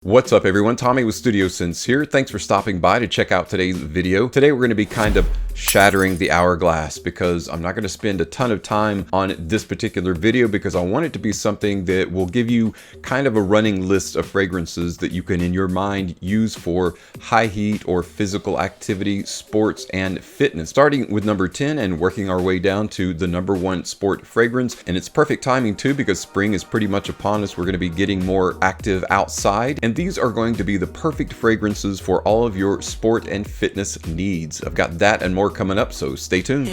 What's up everyone, Tommy with Studio Sense here. Thanks for stopping by to check out today's video. Today we're going to be kind of shattering the hourglass because I'm not going to spend a ton of time on this particular video because I want it to be something that will give you kind of a running list of fragrances that you can in your mind use for high heat or physical activity, sports, and fitness. Starting with number 10 and working our way down to the number 1 sport fragrance. And it's perfect timing too because spring is pretty much upon us. We're going to be getting more active outside. And these are going to be the perfect fragrances for all of your sport and fitness needs. I've got that and more coming up, so stay tuned.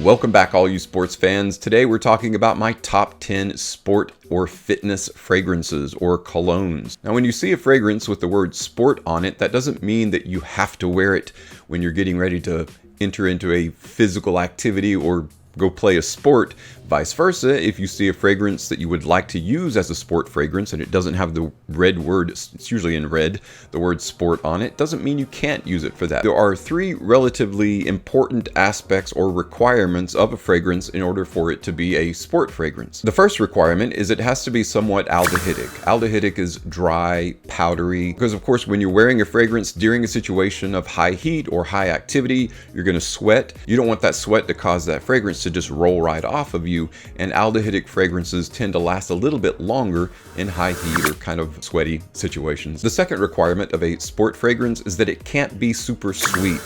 Welcome back all you sports fans. Today we're talking about my top 10 sport or fitness fragrances or colognes. Now when you see a fragrance with the word sport on it, that doesn't mean that you have to wear it when you're getting ready to enter into a physical activity or go play a sport. Vice versa, if you see a fragrance that you would like to use as a sport fragrance and it doesn't have the red word, it's usually in red, the word sport on it, doesn't mean you can't use it for that. There are 3 relatively important aspects or requirements of a fragrance in order for it to be a sport fragrance. The first requirement is it has to be somewhat aldehydic. Aldehydic is dry, powdery, because of course when you're wearing a fragrance during a situation of high heat or high activity, you're going to sweat. You don't want that sweat to cause that fragrance to just roll right off of you. And aldehydic fragrances tend to last a little bit longer in high heat or kind of sweaty situations. The second requirement of a sport fragrance is that it can't be super sweet.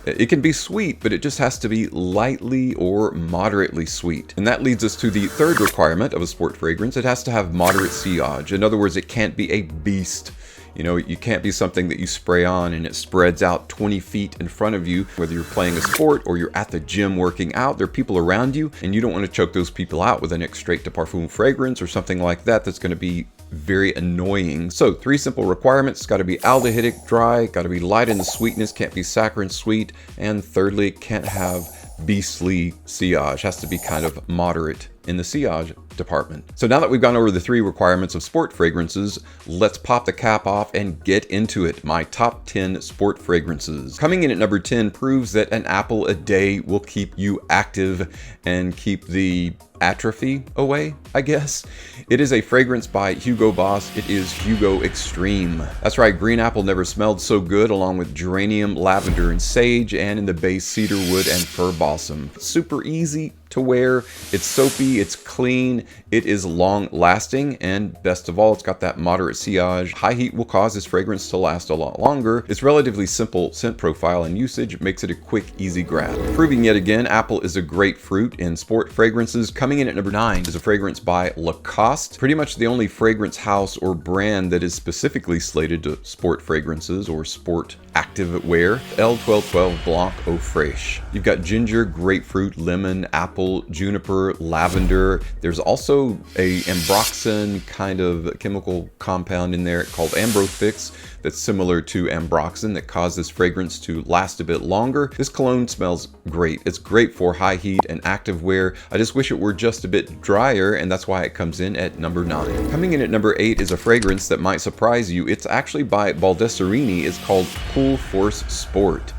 It can be sweet, but it just has to be lightly or moderately sweet. And that leads us to the third requirement of a sport fragrance. It has to have moderate sillage. In other words, it can't be a beast. You know, you can't be something that you spray on and it spreads out 20 feet in front of you. Whether you're playing a sport or you're at the gym working out, there are people around you and you don't want to choke those people out with an extrait de parfum fragrance or something like that that's going to be very annoying. So 3 simple requirements: got to be aldehydic, dry, got to be light in the sweetness, can't be saccharine sweet, and thirdly, can't have beastly sillage, has to be kind of moderate in the sillage department. So now that we've gone over the 3 requirements of sport fragrances, let's pop the cap off and get into it. My top 10 sport fragrances. Coming in at number 10 proves that an apple a day will keep you active and keep the atrophy away, I guess. It is a fragrance by Hugo Boss. It is Hugo Extreme. That's right, green apple never smelled so good, along with geranium, lavender, and sage, and in the base cedarwood and fir balsam. Super easy to wear, it's soapy, it's clean, it is long lasting, and best of all, it's got that moderate sillage. High heat will cause this fragrance to last a lot longer. Its relatively simple scent profile and usage makes it a quick, easy grab. Proving yet again, apple is a great fruit in sport fragrances. Coming in at number 9 is a fragrance by Lacoste. Pretty much the only fragrance house or brand that is specifically slated to sport fragrances or sport active wear. L1212 Blanc Eau Fraiche. You've got ginger, grapefruit, lemon, apple, juniper, lavender. There's also a ambroxan kind of chemical compound in there called Ambrofix that's similar to ambroxan that causes this fragrance to last a bit longer. This cologne smells great. It's great for high heat and active wear. I just wish it were just a bit drier, and that's why it comes in at number 9. Coming in at number 8 is a fragrance that might surprise you. It's actually by Baldessarini. It's called Cool Force Sport.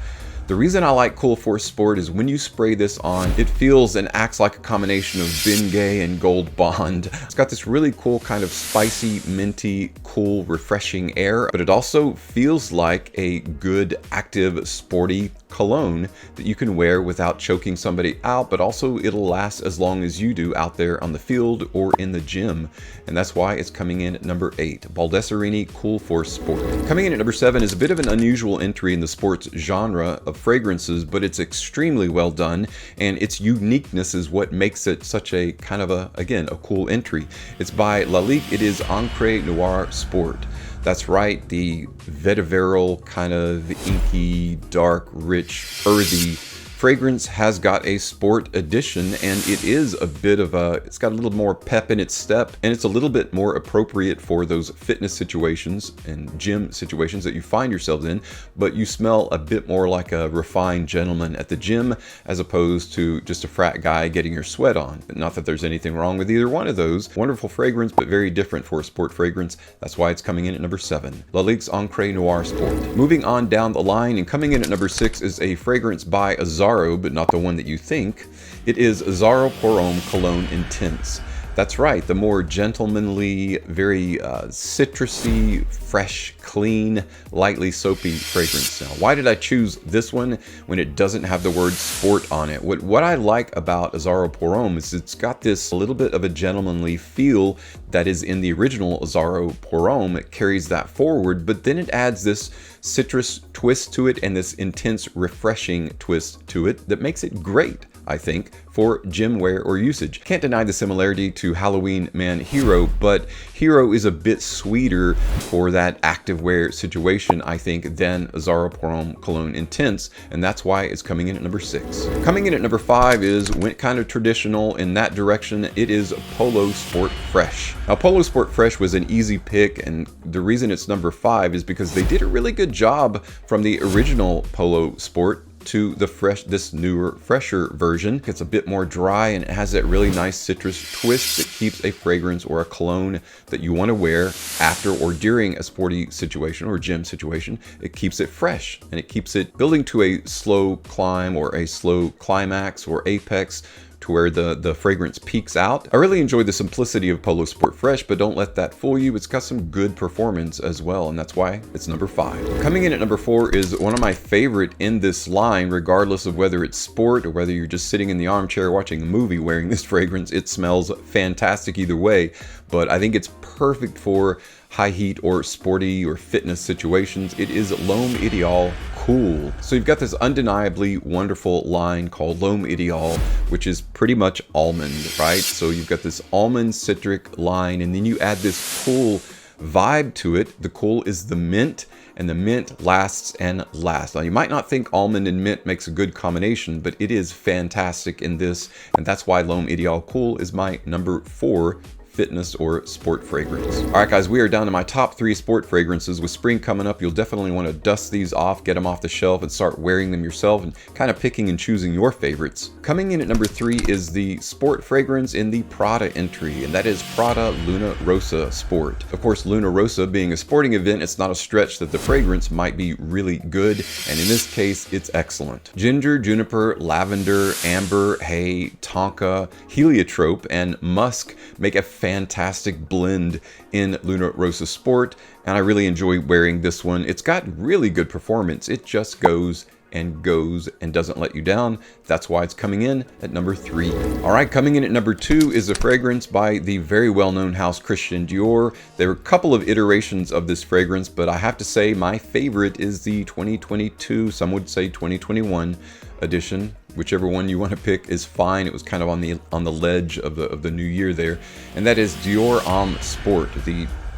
The reason I like Cool Force Sport is when you spray this on, it feels and acts like a combination of Bengay and Gold Bond. It's got this really cool kind of spicy, minty, cool, refreshing air, but it also feels like a good, active, sporty cologne that you can wear without choking somebody out, but also it'll last as long as you do out there on the field or in the gym. And that's why it's coming in at number 8, Baldessarini Cool Force Sport. Coming in at number 7 is a bit of an unusual entry in the sports genre of fragrances, but it's extremely well done, and its uniqueness is what makes it such a kind of a, again, a cool entry. It's by Lalique. It is Encre Noir Sport. That's right, the vetiveral kind of inky, dark, rich, earthy fragrance has got a sport edition, and it is a bit of a, it's got a little more pep in its step, and it's a little bit more appropriate for those fitness situations and gym situations that you find yourselves in, but you smell a bit more like a refined gentleman at the gym as opposed to just a frat guy getting your sweat on. Not that there's anything wrong with either one of those. Wonderful fragrance, but very different for a sport fragrance. That's why it's coming in at number 7. Lalique's Encre Noir Sport. Moving on down the line and coming in at number 6 is a fragrance by Azar Azzaro, but not the one that you think. It is Azzaro Pour Homme Cologne Intense. That's right, the more gentlemanly, very citrusy, fresh, clean, lightly soapy fragrance. Now, why did I choose this one when it doesn't have the word sport on it? What I like about Azzaro Pour Homme is it's got this little bit of a gentlemanly feel that is in the original Azzaro Pour Homme. It carries that forward, but then it adds this citrus twist to it and this intense, refreshing twist to it that makes it great, I think, for gym wear or usage. Can't deny the similarity to Halloween Man Hero, but Hero is a bit sweeter for that active wear situation, I think, than Azzaro Pour Homme Cologne Intense, and that's why it's coming in at number 6. Coming in at number 5 went kind of traditional in that direction. It is Polo Sport Fresh. Now, Polo Sport Fresh was an easy pick, and the reason it's number 5 is because they did a really good job from the original Polo Sport to this newer, fresher version. It's a bit more dry and it has that really nice citrus twist that keeps a fragrance or a cologne that you want to wear after or during a sporty situation or gym situation. It keeps it fresh and it keeps it building to a slow climb or a slow climax or apex to where the fragrance peaks out. I really enjoy the simplicity of Polo Sport Fresh, but don't let that fool you. It's got some good performance as well, and that's why it's number 5. Coming in at number 4 is one of my favorite in this line, regardless of whether it's sport or whether you're just sitting in the armchair watching a movie wearing this fragrance. It smells fantastic either way, but I think it's perfect for high heat or sporty or fitness situations. It is L'Homme Ideal Cool. So you've got this undeniably wonderful line called L'Homme Ideal, which is pretty much almond, right? So you've got this almond citric line, and then you add this cool vibe to it. The cool is the mint, and the mint lasts and lasts. Now, you might not think almond and mint makes a good combination, but it is fantastic in this, and that's why L'Homme Ideal Cool is my number 4 fitness or sport fragrance. All right, guys, we are down to my top 3 sport fragrances. With spring coming up, you'll definitely want to dust these off, get them off the shelf, and start wearing them yourself and kind of picking and choosing your favorites. Coming in at number 3 is the sport fragrance in the Prada entry, and that is Prada Luna Rossa Sport. Of course, Luna Rossa being a sporting event, it's not a stretch that the fragrance might be really good, and in this case, it's excellent. Ginger, juniper, lavender, amber, hay, tonka, heliotrope, and musk make a fantastic blend in Luna Rossa Sport, and I really enjoy wearing this one. It's got really good performance. It just goes and doesn't let you down. That's why it's coming in at number 3. All right, coming in at number 2 is a fragrance by the very well-known house Christian Dior. There are a couple of iterations of this fragrance, but I have to say my favorite is the 2022, some would say 2021 edition. Whichever one you want to pick is fine. It was kind of on the ledge of the new year there, and that is Dior Homme Sport,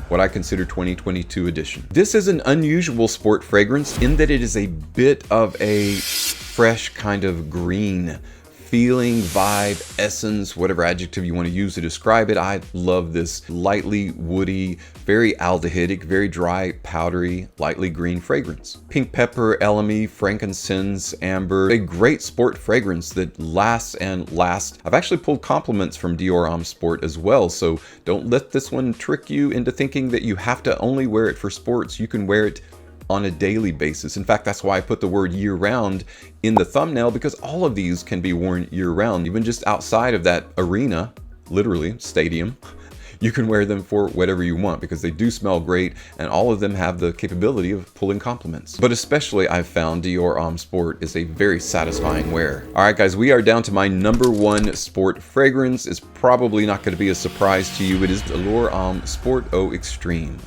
what I consider 2022 edition. This is an unusual sport fragrance in that it is a bit of a fresh kind of green feeling, vibe, essence, whatever adjective you want to use to describe it. I love this lightly woody, very aldehydic, very dry, powdery, lightly green fragrance. Pink pepper, elemi, frankincense, amber, a great sport fragrance that lasts and lasts. I've actually pulled compliments from Dior Homme Sport as well, so don't let this one trick you into thinking that you have to only wear it for sports. You can wear it on a daily basis. In fact, that's why I put the word year-round in the thumbnail, because all of these can be worn year-round, even just outside of that arena, literally, stadium. You can wear them for whatever you want because they do smell great, and all of them have the capability of pulling compliments. But especially, I've found Dior Homme Sport is a very satisfying wear. All right, guys, we are down to my number 1 sport fragrance. It's probably not going to be a surprise to you. It is Allure Homme Sport Eau Extreme.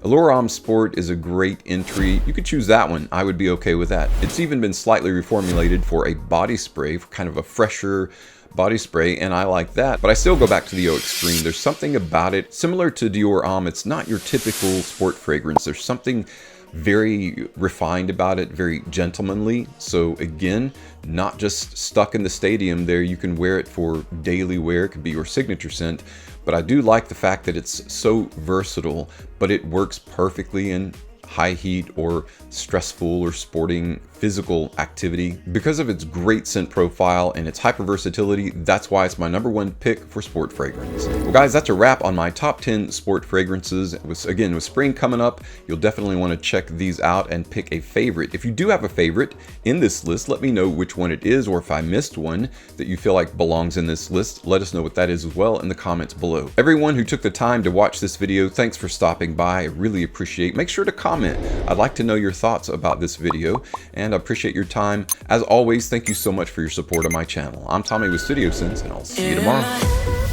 Allure Homme Sport is a great entry. You could choose that one. I would be okay with that. It's even been slightly reformulated for a body spray, for kind of a fresher body spray, and I like that. But I still go back to the Eau Extreme. There's something about it, similar to Dior Homme. It's not your typical sport fragrance. There's something very refined about it, very gentlemanly. So again, not just stuck in the stadium there. You can wear it for daily wear. It could be your signature scent. But I do like the fact that it's so versatile, but it works perfectly in high heat or stressful or sporting physical activity. Because of its great scent profile and its hyper versatility, that's why it's my #1 pick for sport fragrance. Well guys, that's a wrap on my top 10 sport fragrances. Again, with spring coming up, you'll definitely want to check these out and pick a favorite. If you do have a favorite in this list, let me know which one it is, or if I missed one that you feel like belongs in this list, let us know what that is as well in the comments below. Everyone who took the time to watch this video, thanks for stopping by. I really appreciate it. Make sure to comment. I'd like to know your thoughts about this video, and I appreciate your time. As always, thank you so much for your support of my channel. I'm Tommy with Studio Sense, and I'll see you tomorrow.